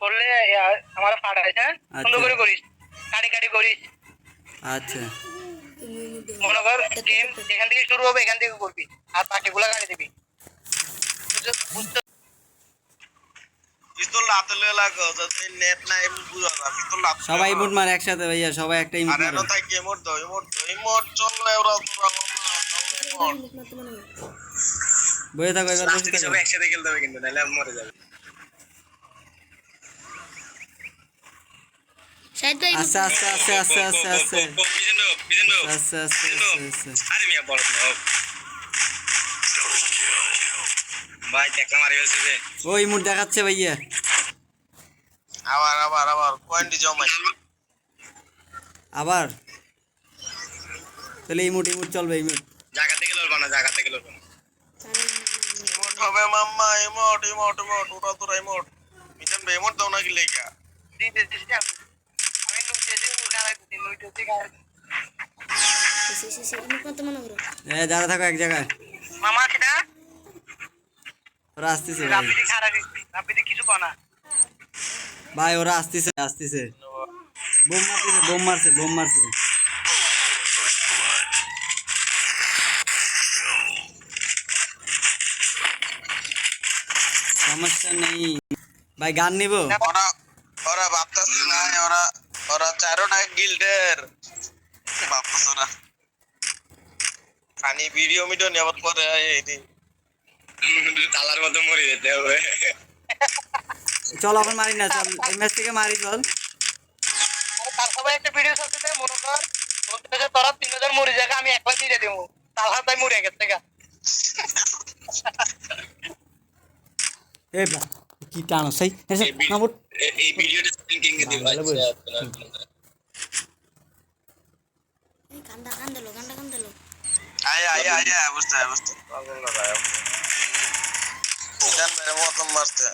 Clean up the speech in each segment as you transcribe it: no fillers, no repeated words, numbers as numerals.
করলে আমার ফাটাইস, হ্যাঁ সুন্দর করে করিস, কাটি কাটি করিস। আচ্ছা মনে কর টিম যেখান থেকে শুরু হবে এখান থেকে করবি, আর বাকিগুলো কাটি দিবি। সবাই ইমোট মার একসাথে ভাইয়া, সবাই একটা ইমোট মার। বসে থাকো, এবার বসে থাকো। একসাথে খেলতে হবে কিন্তু, নাহলে মরে যাবে। আচ্ছা আচ্ছা আচ্ছা আচ্ছা আচ্ছা আচ্ছা আচ্ছা আচ্ছা। আরে মিয়া বল ভাই, টেকলা মারি গেছে যে। ও ইমোট দেখাচ্ছে ভাইয়া। আবার আবার আবার পয়েন্ট জমাই। আবার তাহলে ইমোট ইমোট চলবে, ইমোট জায়গা থেকে লড়বা না, জায়গা থেকে লড়বা না। ইমোট হবে মাম্মা, ইমোট ইমোট ইমোট, ওরা তোরা ইমোট। মিজান ভাই ইমোট দাও না কি লেগা? দিতে দিতে আমি নুইতেছি, মুখারা দিতে নুইতেছি গায়। যারা থাকো এক জায়গায়। মামা আছে না? ওরা আসতেছে ভাই, রাপিডি খারাপ, রাপিডি কিছু কনা। ভাই ওরা আসতেছে আসতেছে। বোম মারতেছে, বোম মারছে, বোম মারছে। সমস্যা নেই ভাই, গান নিব। ওরা ওরা ভাবতাছে না, ওরা ওরা চারোটা গিল্ডের ভাবতাছে ওরা। খানি ভিডিও মিডিও নেওয়ার পরে এইটি তালার মতো মরে যেতে হবে। চল এখন মারি না, চল এই ম্যাচ থেকে মারি চল। তার সবাই একটা ভিডিও সাথে মনে কর বলতেছে তোরা 3000 মরে যাবে, আমি একলা দিয়ে দেবো। তালহা তাই মরে গেছে গা। এ বা কি টানো সেই না বট। এই ভিডিওটা লিংকিং এ দিবা। আয় আয় আয় অবস্থা অবস্থা পাগল না ভাই। মিজান ভাই মত মারতে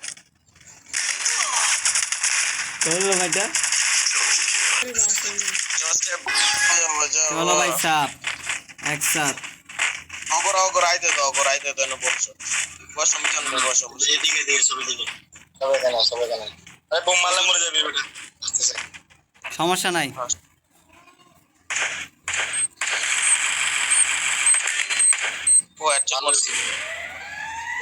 চলো ভাইটা, চলো ভাই সাপ একসাথ। অগর অগর আইতে তো না বসো বসো মিজান ভাই বসো। এদিকে দিয়ে সবাই দিকে, সবাই জানা। আরে বোম মারলে মরে যাবে বেটা। সমস্যা নাই। ও আচ্ছা মারছি।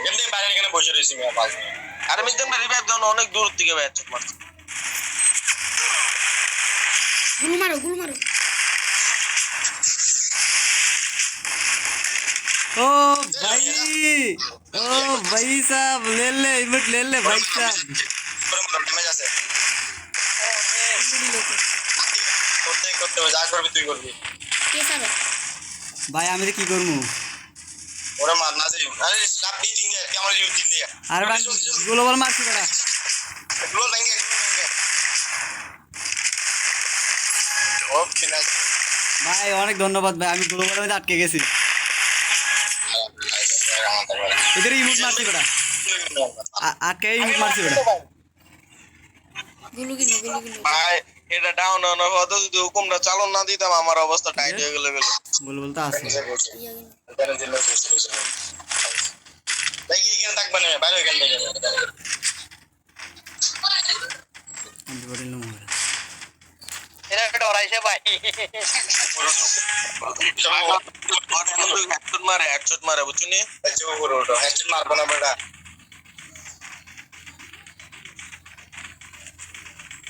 এমনি বাইরে এখানে বসে রইছি মিয়া পাঁচ মিনিট। আরে মিজান ভাই রিভাইভ দাও না, অনেক দূর থেকে ব্যাচ মারছি। গুলো মারো গুলো মারো। ओ भाई, ओ भाई साहब ले ले इमोट ले ले भाई साहब। ড্যামেজ আছে করতে যা করবি তুই করবি। কে সাবে ভাই আমি কি করবো? ওরা মার না যাই। আরে স্ল্যাপ দি দিন তুই আমার ইউজ দিন দিয়া। আরে ভাই গ্লোবাল মারছি বেটা। গ্লোবাল ভেঙে ওকে না ভাই অনেক ধন্যবাদ ভাই, আমি গ্লোবালের মধ্যে আটকে গেছি। এদের ইমোট মারছি বেটা, আটকে ইমোট মারছি বেটা। গুলো কিনো গুলো কিনো। ভাই এটা ডাউন না হতো যদি হুকুমটা চালন না দিতাম আমার অবস্থা টাইট হয়ে গেল বেলে। গ্লোবাল তো আছে। এখানে দিলে বসে দেখি এখানে থাকবে না, বাইরে এখানে থেকে অ্যান্টিবডি লো মার। এরা একটা ডরাইছে ভাই। হেডশট মারে বুঝছনি? আচ্ছা উপরে ওঠো, হেডশট মারবো না বেটা।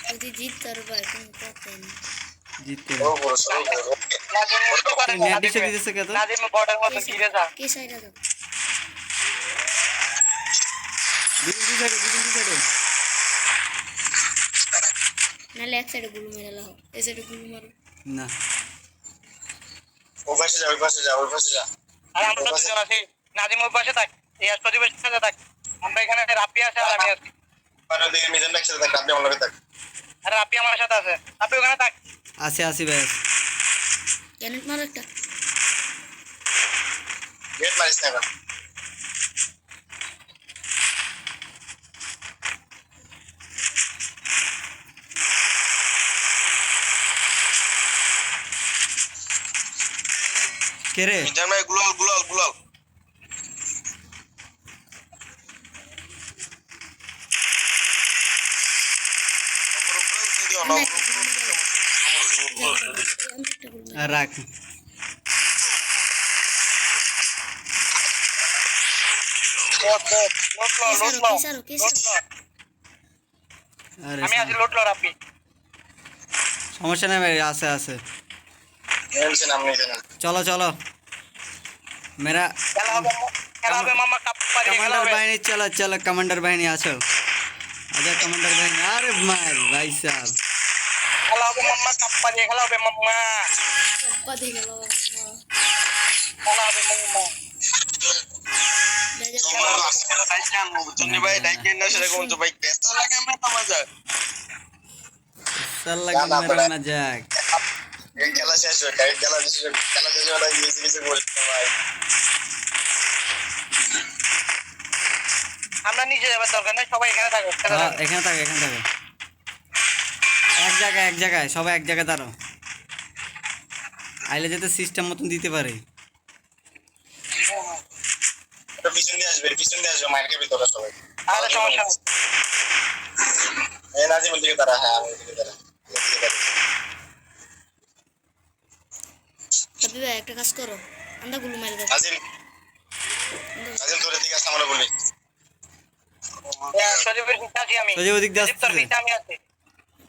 যদি জিত তার ভাই তুমি কথা না। জিততে ও বড় সব নেট দিছে দিতেছে কত? নাদিম বর্ডার মতো ঘিরে যা। কে সাইডা দাও দুই সাইডে নালে এক সাইডে গুলো মেরে লাও, এই সাইডে গুলো মারো না। ও পাশে যা, ওই পাশে যা, ওই পাশে যা। আর আমরা দুজন আছি, নাদিম ওই পাশে থাক, এই আসপাতি পাশে থাক। আমরা এখানে রাপি আছে আর আমি আছি। পারে দিকে মিজান একসাথে থাক, রাপি আমার লগে থাক। আর রাপি আমার সাথে আছে, রাপি ওখানে থাক। আসি ভাই। গ্যানেট মারো একটা। গেট মারিস না এখন। কে রে? মিজান ভাই গুলাল ওর উপরে উঠতে দিও না, ওর উপরে উঠতে দিও না। আমি একটা গুলো আর রাখ আরে আমি আছি লোট লো রাপি সমস্যা নেই ভাই আছে আছে নেমছেন আপনি জানেন চলো চলো মেরা খেলা হবে মামা কাপ পারি খেলা कमांडर হবে बाहिनी चलो चलो कमांडर बाहिनी आछो आजा कमांडर बाहिनी अरे मार भाई साहब খেলা হবে মামা কাপ পারি খেলা হবে মামা কপ্পা দিয়ে গেল খেলা হবে মামা তোমার লাস্টে ডাইকে আনবো বুঝছেন ভাই, ডাইকে না সেটা কোন তো ভাই ব্যস্ত লাগে আমরা তো মজা। चल लगा ना, मेरा बड़ा- मजाक এই খেলা শেষ হয়ে খেলা শেষ হয়ে গিয়েছে কিছু বলতে ভাই আমরা নিচে যাবার দরকার নেই সবাই এখানে থাকো हाँ एखाने থাকো এক জায়গায় সবাই এক জায়গায় দাঁড়াও আইলে যাতে সিস্টেম মতন দিতে পারে তো পিছন দিয়ে আসবে মাইকের ভিতরে সবাই আরে সমস্যা নেই এই নাজিমুল দিকে তারা হ্যাঁ আমি দিকে তারা তবে ভাই একটা কাজ করো আমরা গুলো মেরে দাও নাজিম তোর দিকে আসতে আমরা বলি সজীবের দিকে আছি আমি সজীব ওদিক দিয়ে তোর আসতেছে দিকে আমি আছি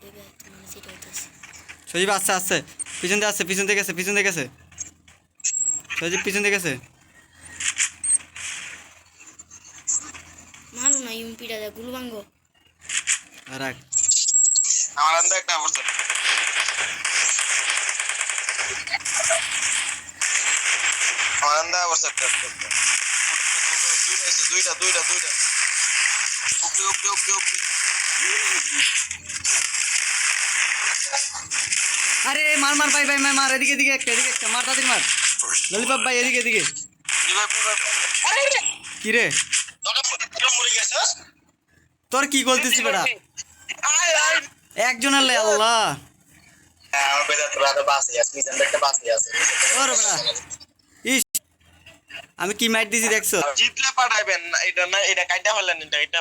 দেবে তোমার সেটা হইতাছে সজীব আসছে আসছে পিছন দিয়ে আসছে পিছন থেকে গেছে সজীব পিছন থেকে গেছে মারো না ইউমপিটা দা গুলো ভাঙ্গো আর রাখ আমার আন্দা একটা অবস্থা আমার আন্দা অবস্থা একটা দুইটা ওকে আরে মার মার ভাই মার এদিকে একটা মার তাড়াতাড়ি মার ললিপপ ভাই এদিকে কি রে তোরা মরে গেছস তোর কি বলতেছিস বেটা একজন আল্লাহ আল্লাহ হ্যাঁ আমার বেটা তোরা তো বাসে আছে মিজান একটা বাসে আছে ওরে বেটা ইস আমি কি মাইট দিছি দেখছো জিতলে পাঠাইবেন না, এটা কাইটা হলেন এটা